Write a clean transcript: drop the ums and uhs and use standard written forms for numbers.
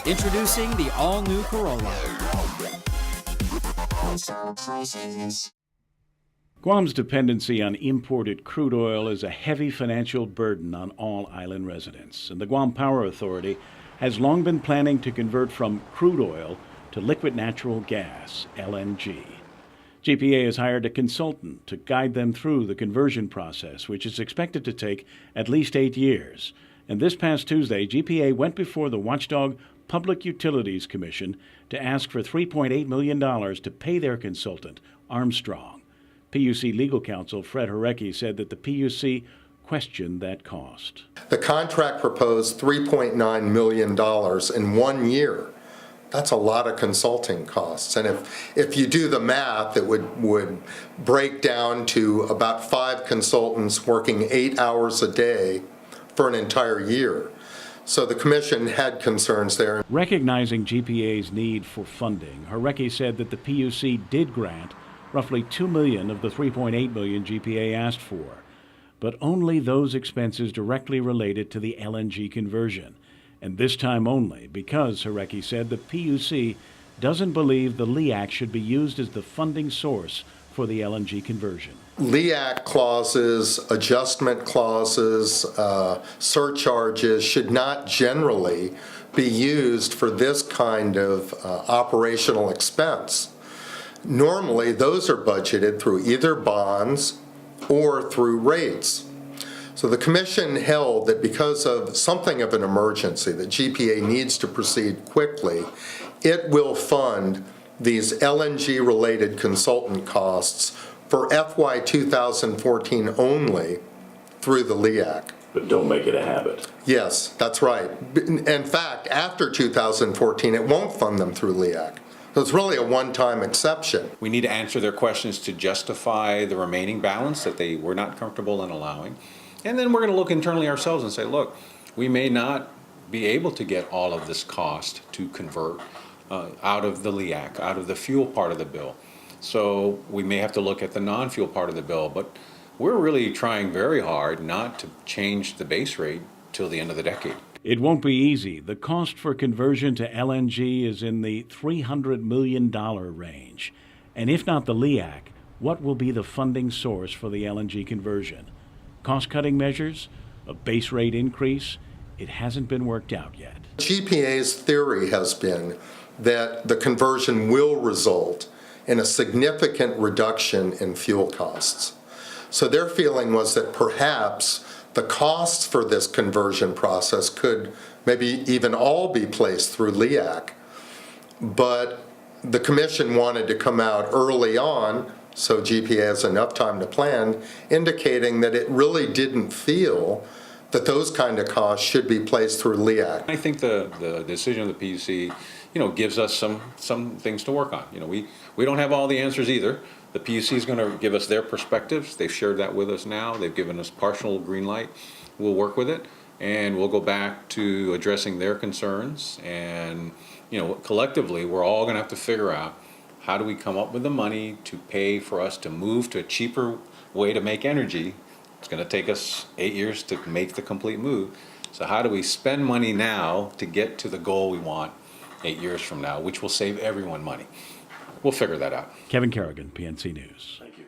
Introducing the all-new Corolla. Guam's dependency on imported crude oil is a heavy financial burden on all island residents, and the Guam Power Authority has long been planning to convert from crude oil to liquid natural gas, LNG. GPA has hired a consultant to guide them through the conversion process, which is expected to take at least 8 years. And this past Tuesday, GPA went before the watchdog Public Utilities Commission to ask for $3.8 million to pay their consultant, Armstrong. PUC legal counsel Fred Harecki said that the PUC questioned that cost. The contract proposed $3.9 million in 1 year. That's a lot of consulting costs. And if you do the math, it would break down to about 5 consultants working 8 hours a day for an entire year. So the commission had concerns there. Recognizing GPA's need for funding, Harecki said that the PUC did grant roughly $2 million of the $3.8 million GPA asked for, but only those expenses directly related to the LNG conversion. And this time only because, Harecki said, the PUC doesn't believe the LEAC should be used as the funding source for the LNG conversion. LEAC clauses, adjustment clauses, surcharges should not generally be used for this kind of operational expense. Normally, those are budgeted through either bonds or through rates. So the commission held that because of something of an emergency, that GPA needs to proceed quickly, it will fund these LNG-related consultant costs for FY 2014 only through the LEAC. But don't make it a habit. Yes, that's right. In fact, after 2014, it won't fund them through LEAC. So it's really a one-time exception. We need to answer their questions to justify the remaining balance that they were not comfortable in allowing. And then we're going to look internally ourselves and say, look, we may not be able to get all of this cost to convert out of the LEAC, out of the fuel part of the bill. So we may have to look at the non-fuel part of the bill, but we're really trying very hard not to change the base rate till the end of the decade. It won't be easy. The cost for conversion to LNG is in the $300 million range. And if not the LEAC, what will be the funding source for the LNG conversion? Cost-cutting measures? A base rate increase? It hasn't been worked out yet. GPA's theory has been that the conversion will result in a significant reduction in fuel costs. So their feeling was that perhaps the costs for this conversion process could maybe even all be placed through LEAC. But the commission wanted to come out early on, so GPA has enough time to plan, indicating that it really didn't feel that those kind of costs should be placed through LEAC. I think the decision of the PUC, gives us some things to work on. We don't have all the answers either. The PUC is going to give us their perspectives. They've shared that with us now. They've given us partial green light. We'll work with it, and we'll go back to addressing their concerns. And collectively, we're all going to have to figure out how do we come up with the money to pay for us to move to a cheaper way to make energy. It's going to take us 8 years to make the complete move. So how do we spend money now to get to the goal we want 8 years from now, which will save everyone money? We'll figure that out. Kevin Kerrigan, PNC News. Thank you.